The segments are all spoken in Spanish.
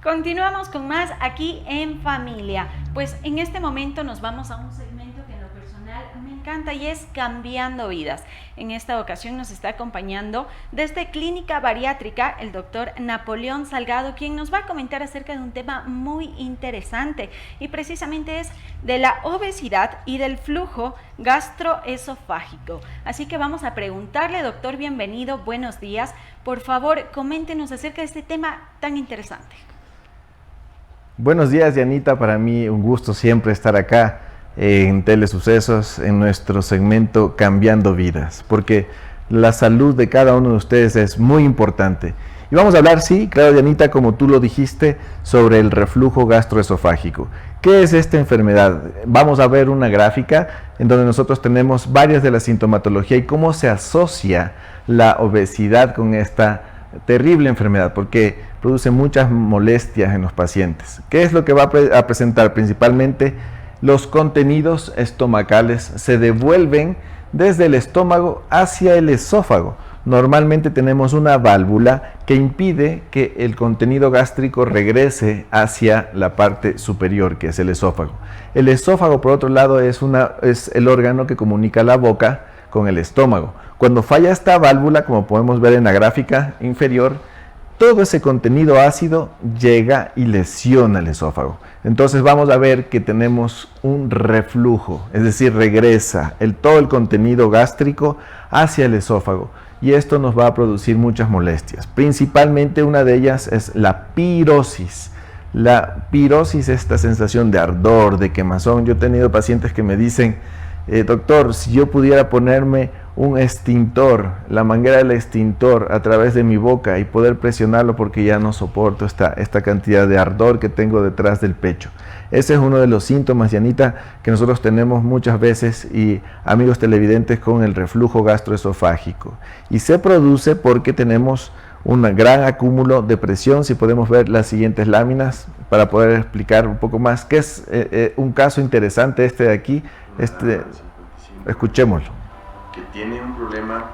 Continuamos con más aquí en Familia. Pues en este momento nos vamos a un segmento que en lo personal me encanta y es Cambiando Vidas. En esta ocasión nos está acompañando desde Clínica Bariátrica el doctor Napoleón Salgado, quien nos va a comentar acerca de un tema muy interesante y precisamente es de la obesidad y del flujo gastroesofágico. Así que vamos a preguntarle, doctor, bienvenido, buenos días. Por favor, coméntenos acerca de este tema tan interesante. Buenos días, Dianita. Para mí un gusto siempre estar acá en Telesucesos, en nuestro segmento Cambiando Vidas, porque la salud de cada uno de ustedes es muy importante. Y vamos a hablar, sí, claro, Dianita, como tú lo dijiste, sobre el reflujo gastroesofágico. ¿Qué es esta enfermedad? Vamos a ver una gráfica en donde nosotros tenemos varias de la sintomatología y cómo se asocia la obesidad con esta terrible enfermedad, porque produce muchas molestias en los pacientes. ¿Qué es lo que va a presentar? Principalmente los contenidos estomacales se devuelven desde el estómago hacia el esófago. Normalmente tenemos una válvula que impide que el contenido gástrico regrese hacia la parte superior, que es el esófago. El esófago, por otro lado, es el órgano que comunica la boca con el estómago. Cuando falla esta válvula, como podemos ver en la gráfica inferior, todo ese contenido ácido llega y lesiona el esófago. Entonces vamos a ver que tenemos un reflujo, es decir, regresa todo el contenido gástrico hacia el esófago. Y esto nos va a producir muchas molestias. Principalmente una de ellas es la pirosis. La pirosis es esta sensación de ardor, de quemazón. Yo he tenido pacientes que me dicen, doctor, si yo pudiera ponerme un extintor, la manguera del extintor a través de mi boca y poder presionarlo porque ya no soporto esta cantidad de ardor que tengo detrás del pecho. Ese es uno de los síntomas, Dianita, que nosotros tenemos muchas veces y amigos televidentes con el reflujo gastroesofágico. Y se produce porque tenemos un gran acúmulo de presión. Si podemos ver las siguientes láminas para poder explicar un poco más, que es un caso interesante este de aquí. Escuchémoslo. Que tiene un problema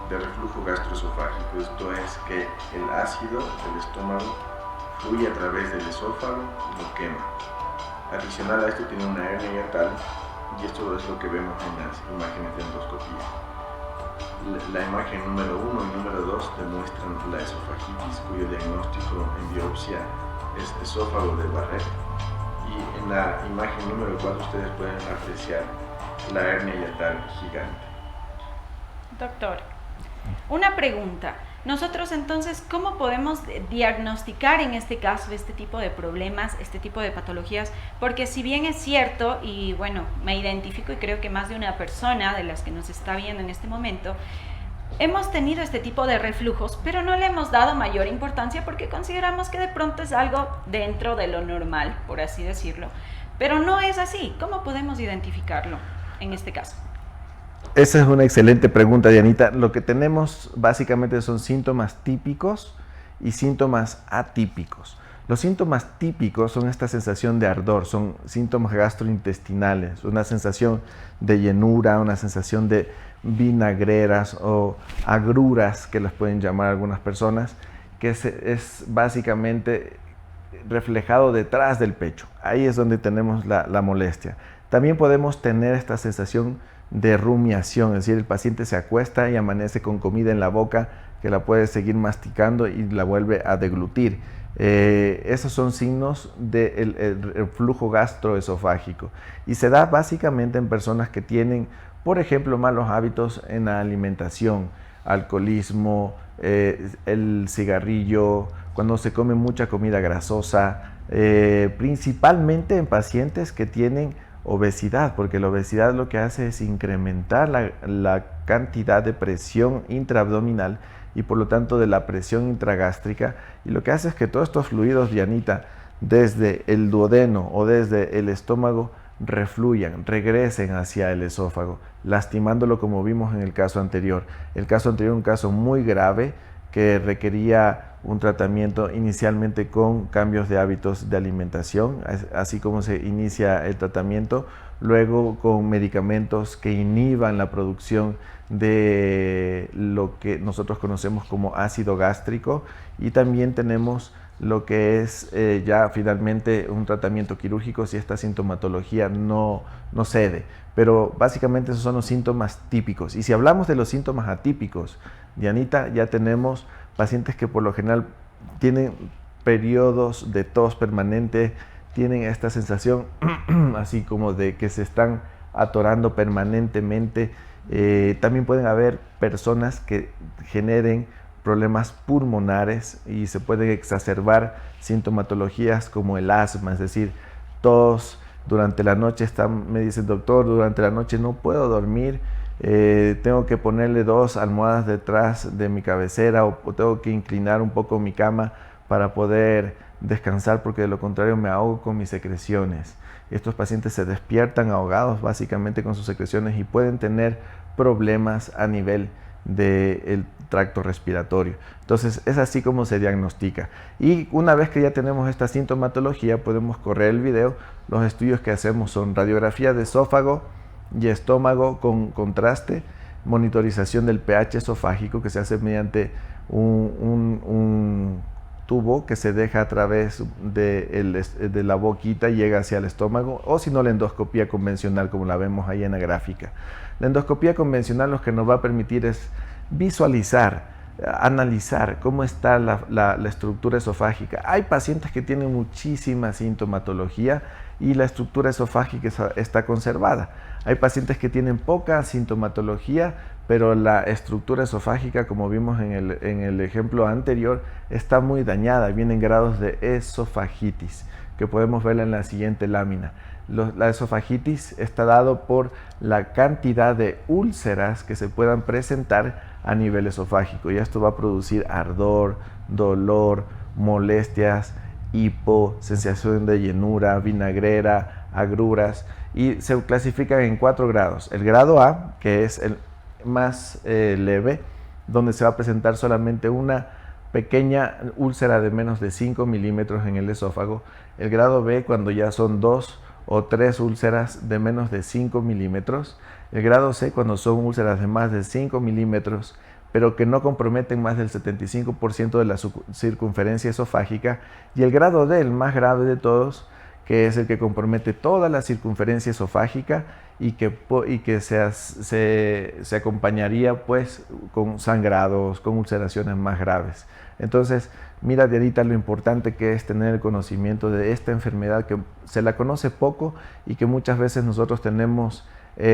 de reflujo gastroesofágico, esto es que el ácido del estómago fluye a través del esófago y lo quema. Adicional a esto tiene una hernia hiatal y esto es lo que vemos en las imágenes de endoscopía. La imagen número 1 y número 2 demuestran la esofagitis, cuyo diagnóstico en biopsia es esófago de Barrett, y en la imagen número 4 ustedes pueden apreciar la hernia hiatal gigante. Doctor, una pregunta. Nosotros entonces, ¿cómo podemos diagnosticar en este caso este tipo de problemas, este tipo de patologías? Porque si bien es cierto, y bueno, me identifico y creo que más de una persona de las que nos está viendo en este momento, hemos tenido este tipo de reflujos, pero no le hemos dado mayor importancia porque consideramos que de pronto es algo dentro de lo normal, por así decirlo. Pero no es así. ¿Cómo podemos identificarlo en este caso? Esa es una excelente pregunta, Dianita. Lo que tenemos básicamente son síntomas típicos y síntomas atípicos. Los síntomas típicos son esta sensación de ardor, son síntomas gastrointestinales, una sensación de llenura, una sensación de vinagreras o agruras, que las pueden llamar algunas personas, que es básicamente reflejado detrás del pecho. Ahí es donde tenemos la molestia. También podemos tener esta sensación de rumiación, es decir, el paciente se acuesta y amanece con comida en la boca que la puede seguir masticando y la vuelve a deglutir. Esos son signos del flujo gastroesofágico y se da básicamente en personas que tienen, por ejemplo, malos hábitos en la alimentación, alcoholismo, el cigarrillo, cuando se come mucha comida grasosa, principalmente en pacientes que tienen obesidad, porque la obesidad lo que hace es incrementar la cantidad de presión intraabdominal y por lo tanto de la presión intragástrica, y lo que hace es que todos estos fluidos, Dianita, desde el duodeno o desde el estómago refluyan, regresen hacia el esófago, lastimándolo como vimos en el caso anterior. El caso anterior, un caso muy grave que requería un tratamiento inicialmente con cambios de hábitos de alimentación, así como se inicia el tratamiento, luego con medicamentos que inhiban la producción de lo que nosotros conocemos como ácido gástrico, y también tenemos lo que es ya finalmente un tratamiento quirúrgico si esta sintomatología no cede. Pero básicamente esos son los síntomas típicos. Y si hablamos de los síntomas atípicos, Dianita, ya tenemos pacientes que por lo general tienen periodos de tos permanente, tienen esta sensación así como de que se están atorando permanentemente. También pueden haber personas que generen problemas pulmonares y se pueden exacerbar sintomatologías como el asma, es decir, tos durante la noche. Me dicen, doctor, durante la noche no puedo dormir, tengo que ponerle 2 almohadas detrás de mi cabecera o tengo que inclinar un poco mi cama para poder descansar porque de lo contrario me ahogo con mis secreciones. Estos pacientes se despiertan ahogados básicamente con sus secreciones y pueden tener problemas a nivel del tracto respiratorio. Entonces es así como se diagnostica. Y una vez que ya tenemos esta sintomatología, podemos correr el video. Los estudios que hacemos son radiografía de esófago y estómago con contraste, monitorización del pH esofágico que se hace mediante un tubo que se deja a través de la boquita y llega hacia el estómago, o si no la endoscopía convencional como la vemos ahí en la gráfica. La endoscopía convencional lo que nos va a permitir es visualizar, analizar cómo está la estructura esofágica. Hay pacientes que tienen muchísima sintomatología y la estructura esofágica está conservada. Hay pacientes que tienen poca sintomatología, pero la estructura esofágica, como vimos en el ejemplo anterior, está muy dañada, vienen grados de esofagitis, que podemos verla en la siguiente lámina. La esofagitis está dado por la cantidad de úlceras que se puedan presentar a nivel esofágico, y esto va a producir ardor, dolor, molestias, hipo, sensación de llenura, vinagrera, agruras, y se clasifican en 4 grados. El grado A, que es el más leve, donde se va a presentar solamente una pequeña úlcera de menos de 5 milímetros en el esófago. El grado B, cuando ya son 2 o 3 úlceras de menos de 5 milímetros. El grado C, cuando son úlceras de más de 5 milímetros, pero que no comprometen más del 75% de la circunferencia esofágica. Y el grado D, el más grave de todos, que es el que compromete toda la circunferencia esofágica y que se acompañaría pues con sangrados, con ulceraciones más graves. Entonces, mira, Dianita, lo importante que es tener el conocimiento de esta enfermedad que se la conoce poco y que muchas veces nosotros tenemos la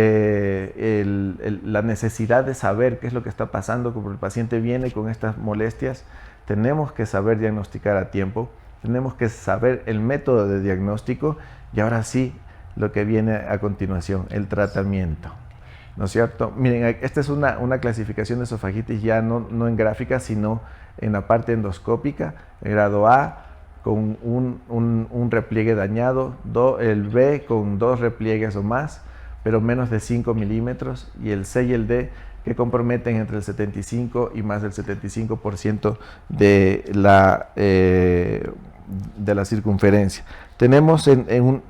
necesidad de saber qué es lo que está pasando, como el paciente viene con estas molestias. Tenemos que saber diagnosticar a tiempo, tenemos que saber el método de diagnóstico y ahora sí, lo que viene a continuación, el tratamiento, ¿no es cierto? Miren, esta es una clasificación de esofagitis ya no en gráfica, sino en la parte endoscópica. El grado A con un repliegue dañado, el B con 2 repliegues o más, pero menos de 5 milímetros, y el C y el D que comprometen entre el 75 y más del 75% de la circunferencia. Tenemos en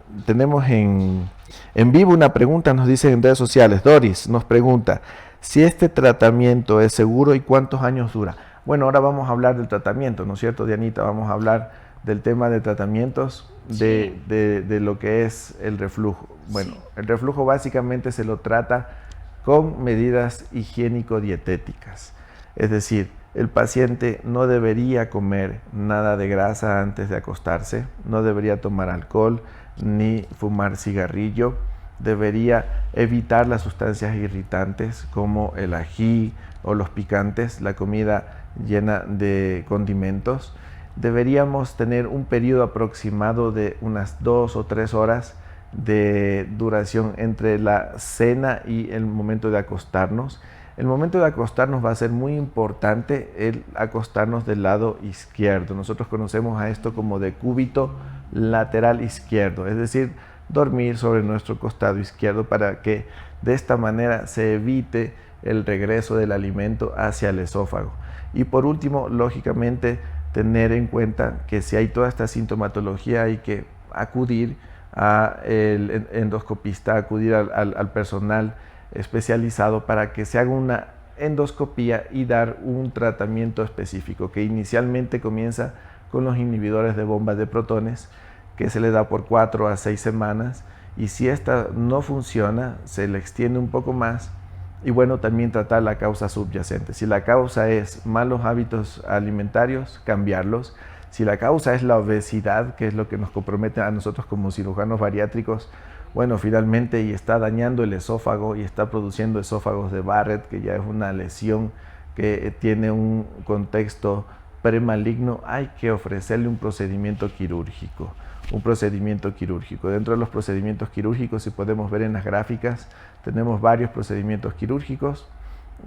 vivo una pregunta, nos dicen en redes sociales. Doris nos pregunta si este tratamiento es seguro y cuántos años dura. Bueno, ahora vamos a hablar del tratamiento, ¿no es cierto, Dianita? Vamos a hablar del tema de tratamientos de lo que es el reflujo. Bueno, el reflujo básicamente se lo trata con medidas higiénico-dietéticas. Es decir, el paciente no debería comer nada de grasa antes de acostarse, no debería tomar alcohol ni fumar cigarrillo, debería evitar las sustancias irritantes como el ají o los picantes, la comida llena de condimentos. Deberíamos tener un periodo aproximado de unas 2 o 3 horas de duración entre la cena y el momento de acostarnos. El momento de acostarnos va a ser muy importante el acostarnos del lado izquierdo. Nosotros conocemos a esto como decúbito lateral izquierdo, es decir, dormir sobre nuestro costado izquierdo para que de esta manera se evite el regreso del alimento hacia el esófago. Y por último, lógicamente, tener en cuenta que si hay toda esta sintomatología hay que acudir al endoscopista, acudir al personal especializado para que se haga una endoscopía y dar un tratamiento específico que inicialmente comienza con los inhibidores de bombas de protones, que se le da por 4 a 6 semanas, y si esta no funciona, se le extiende un poco más. Y bueno, también tratar la causa subyacente. Si la causa es malos hábitos alimentarios, cambiarlos. Si la causa es la obesidad, que es lo que nos compromete a nosotros como cirujanos bariátricos, bueno, finalmente, y está dañando el esófago y está produciendo esófagos de Barrett, que ya es una lesión que tiene un contexto premaligno, hay que ofrecerle un procedimiento quirúrgico. Dentro de los procedimientos quirúrgicos, si podemos ver en las gráficas, tenemos varios procedimientos quirúrgicos.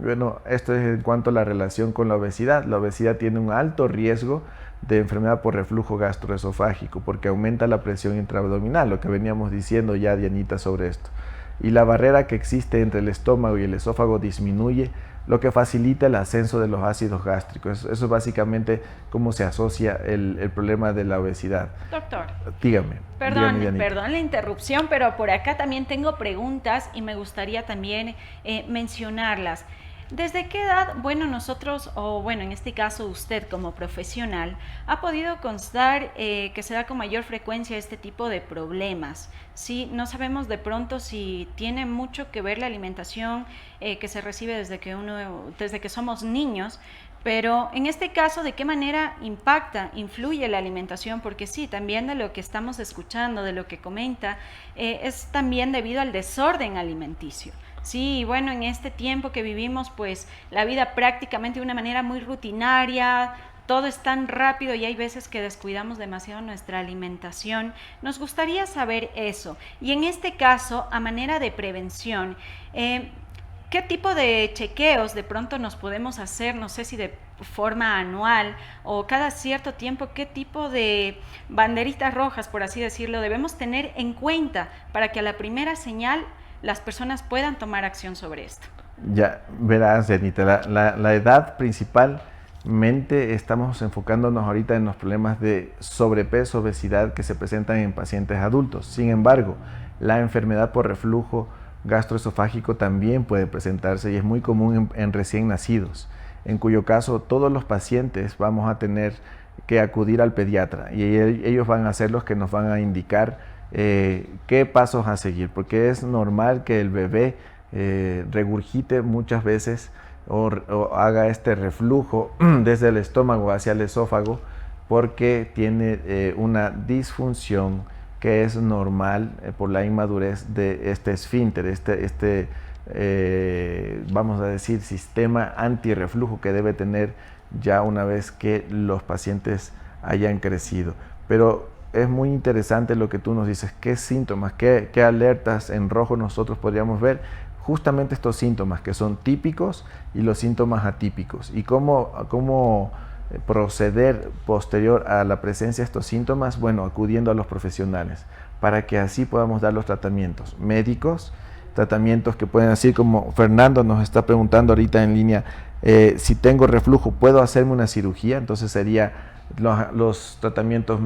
Bueno, esto es en cuanto a la relación con la obesidad. La obesidad tiene un alto riesgo de enfermedad por reflujo gastroesofágico porque aumenta la presión intraabdominal, lo que veníamos diciendo ya, Dianita, sobre esto. Y la barrera que existe entre el estómago y el esófago disminuye, lo que facilita el ascenso de los ácidos gástricos. Eso es básicamente cómo se asocia el problema de la obesidad. Doctor, dígame, perdón Dianita. Perdón la interrupción, pero por acá también tengo preguntas y me gustaría también mencionarlas. ¿Desde qué edad, nosotros, en este caso usted como profesional, ha podido constar que se da con mayor frecuencia este tipo de problemas? Sí, no sabemos de pronto si tiene mucho que ver la alimentación que se recibe desde que somos niños, pero en este caso, ¿de qué manera influye la alimentación? Porque sí, también de lo que estamos escuchando, de lo que comenta, es también debido al desorden alimenticio. Sí, en este tiempo que vivimos, pues la vida prácticamente de una manera muy rutinaria, todo es tan rápido y hay veces que descuidamos demasiado nuestra alimentación. Nos gustaría saber eso. Y en este caso, a manera de prevención, ¿qué tipo de chequeos de pronto nos podemos hacer? No sé si de forma anual o cada cierto tiempo, ¿qué tipo de banderitas rojas, por así decirlo, debemos tener en cuenta para que a la primera señal las personas puedan tomar acción sobre esto? Ya verás, Janita, la edad principalmente estamos enfocándonos ahorita en los problemas de sobrepeso, obesidad que se presentan en pacientes adultos. Sin embargo, la enfermedad por reflujo gastroesofágico también puede presentarse y es muy común en recién nacidos, en cuyo caso todos los pacientes vamos a tener que acudir al pediatra y ellos van a ser los que nos van a indicar qué pasos a seguir, porque es normal que el bebé regurgite muchas veces o haga este reflujo desde el estómago hacia el esófago porque tiene una disfunción que es normal por la inmadurez de este esfínter, vamos a decir, sistema antirreflujo que debe tener ya una vez que los pacientes hayan crecido. Pero es muy interesante lo que tú nos dices, qué síntomas, qué alertas en rojo nosotros podríamos ver, justamente estos síntomas que son típicos y los síntomas atípicos, y cómo proceder posterior a la presencia de estos síntomas, acudiendo a los profesionales, para que así podamos dar los tratamientos médicos, tratamientos que pueden, así como Fernando nos está preguntando ahorita en línea, si tengo reflujo, ¿puedo hacerme una cirugía? Entonces sería los tratamientos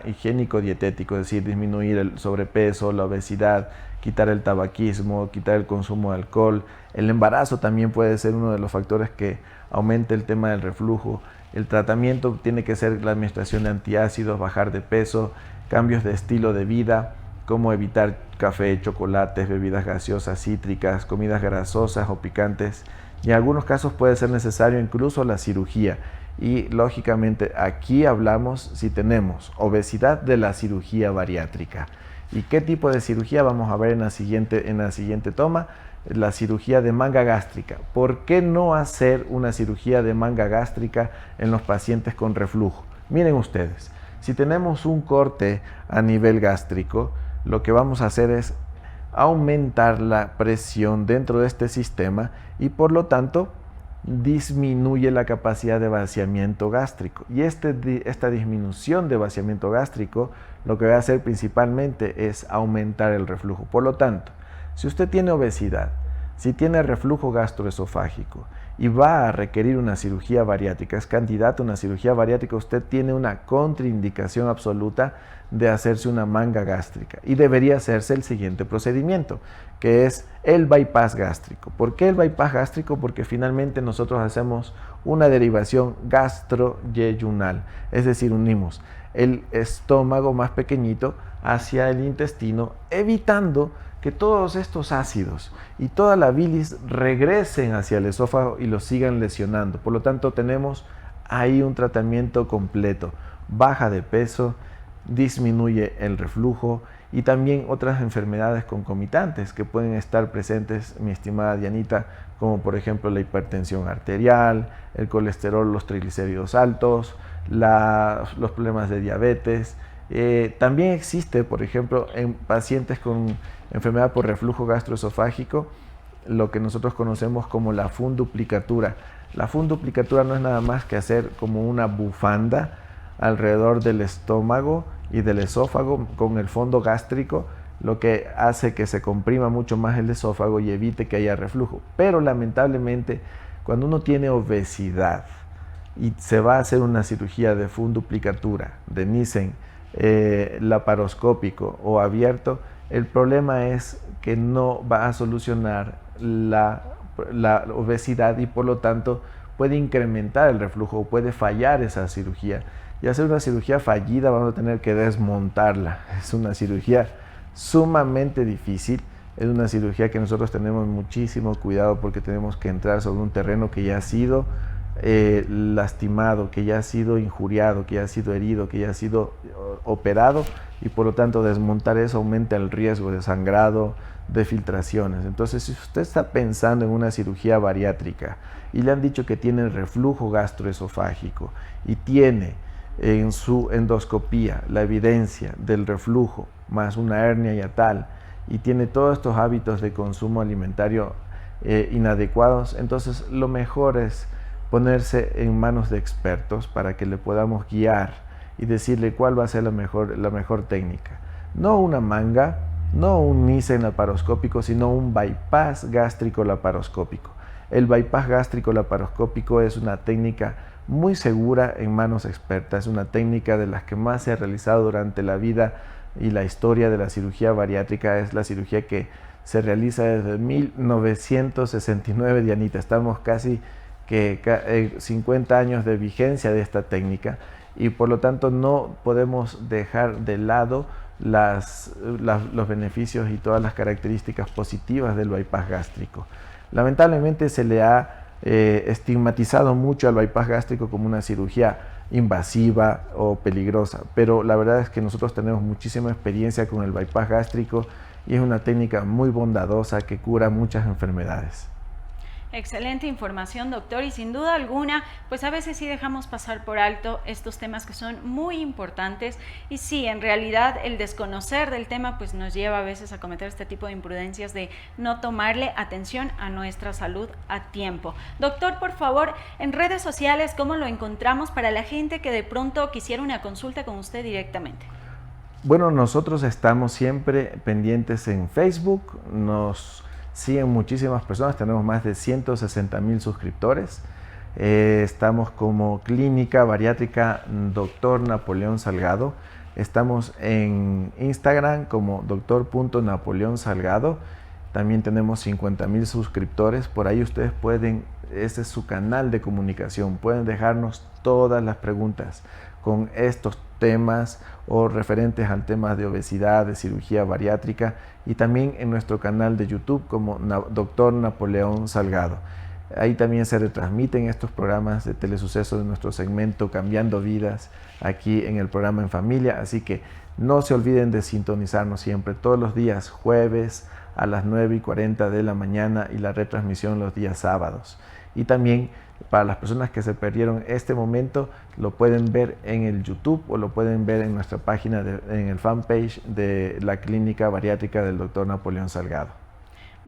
higiénico-dietéticos, es decir, disminuir el sobrepeso, la obesidad, quitar el tabaquismo, quitar el consumo de alcohol. El embarazo también puede ser uno de los factores que aumente el tema del reflujo. El tratamiento tiene que ser la administración de antiácidos, bajar de peso, cambios de estilo de vida, como evitar café, chocolates, bebidas gaseosas, cítricas, comidas grasosas o picantes. Y en algunos casos puede ser necesario incluso la cirugía. Y lógicamente aquí hablamos, si tenemos obesidad, de la cirugía bariátrica. ¿Y qué tipo de cirugía? Vamos a ver en la siguiente toma, la cirugía de manga gástrica. ¿Por qué no hacer una cirugía de manga gástrica en los pacientes con reflujo? Miren ustedes, si tenemos un corte a nivel gástrico, lo que vamos a hacer es aumentar la presión dentro de este sistema y por lo tanto disminuye la capacidad de vaciamiento gástrico. Y esta disminución de vaciamiento gástrico lo que va a hacer principalmente es aumentar el reflujo. Por lo tanto, si usted tiene obesidad, Si tiene reflujo gastroesofágico y va a requerir una cirugía bariátrica, es candidato a una cirugía bariátrica, usted tiene una contraindicación absoluta de hacerse una manga gástrica y debería hacerse el siguiente procedimiento, que es el bypass gástrico. ¿Por qué el bypass gástrico? Porque finalmente nosotros hacemos una derivación gastroyeyunal, es decir, unimos el estómago más pequeñito hacia el intestino, evitando que todos estos ácidos y toda la bilis regresen hacia el esófago y lo sigan lesionando. Por lo tanto, tenemos ahí un tratamiento completo, baja de peso, disminuye el reflujo y también otras enfermedades concomitantes que pueden estar presentes, mi estimada Dianita, como por ejemplo la hipertensión arterial, el colesterol, los triglicéridos altos, los problemas de diabetes. También existe, por ejemplo, en pacientes con enfermedad por reflujo gastroesofágico, lo que nosotros conocemos como la funduplicatura. La funduplicatura no es nada más que hacer como una bufanda alrededor del estómago y del esófago con el fondo gástrico, lo que hace que se comprima mucho más el esófago y evite que haya reflujo. Pero lamentablemente, cuando uno tiene obesidad y se va a hacer una cirugía de funduplicatura, de Nissen, laparoscópico o abierto, el problema es que no va a solucionar la obesidad y por lo tanto puede incrementar el reflujo, puede fallar esa cirugía. Y hacer una cirugía fallida vamos a tener que desmontarla. Es una cirugía sumamente difícil, es una cirugía que nosotros tenemos muchísimo cuidado porque tenemos que entrar sobre un terreno que ya ha sido lastimado, que ya ha sido injuriado, que ya ha sido herido, que ya ha sido operado y por lo tanto desmontar eso aumenta el riesgo de sangrado, de filtraciones. Entonces, si usted está pensando en una cirugía bariátrica y le han dicho que tiene reflujo gastroesofágico y tiene en su endoscopía la evidencia del reflujo más una hernia yatal y tiene todos estos hábitos de consumo alimentario inadecuados, entonces lo mejor es ponerse en manos de expertos para que le podamos guiar y decirle cuál va a ser la mejor técnica. No una manga, no un Nissen laparoscópico, sino un bypass gástrico laparoscópico. El bypass gástrico laparoscópico es una técnica muy segura en manos expertas, es una técnica de las que más se ha realizado durante la vida y la historia de la cirugía bariátrica. Es la cirugía que se realiza desde 1969, Dianita. Estamos casi que 50 años de vigencia de esta técnica y por lo tanto no podemos dejar de lado los beneficios y todas las características positivas del bypass gástrico. Lamentablemente se le ha estigmatizado mucho al bypass gástrico como una cirugía invasiva o peligrosa, pero la verdad es que nosotros tenemos muchísima experiencia con el bypass gástrico y es una técnica muy bondadosa que cura muchas enfermedades. Excelente información, doctor, y sin duda alguna, pues a veces sí dejamos pasar por alto estos temas que son muy importantes y sí, en realidad el desconocer del tema pues nos lleva a veces a cometer este tipo de imprudencias de no tomarle atención a nuestra salud a tiempo. Doctor, por favor, en redes sociales, ¿cómo lo encontramos para la gente que de pronto quisiera una consulta con usted directamente? Bueno, nosotros estamos siempre pendientes en Facebook, nos siguen muchísimas personas, tenemos más de 160,000 suscriptores. Estamos como Clínica Bariátrica Dr. Napoleón Salgado. Estamos en Instagram como dr.napoleonsalgado. También tenemos 50,000 suscriptores. Por ahí ustedes pueden, ese es su canal de comunicación, pueden dejarnos todas las preguntas con estos temas o referentes al tema de obesidad, de cirugía bariátrica y también en nuestro canal de YouTube como Dr. Napoleón Salgado. Ahí también se retransmiten estos programas de telesucesos de nuestro segmento Cambiando Vidas aquí en el programa En Familia, así que no se olviden de sintonizarnos siempre todos los días jueves a las 9:40 de la mañana y la retransmisión los días sábados. Y también para las personas que se perdieron este momento, lo pueden ver en el YouTube o lo pueden ver en nuestra página, en el fanpage de la Clínica Bariátrica del Dr. Napoleón Salgado.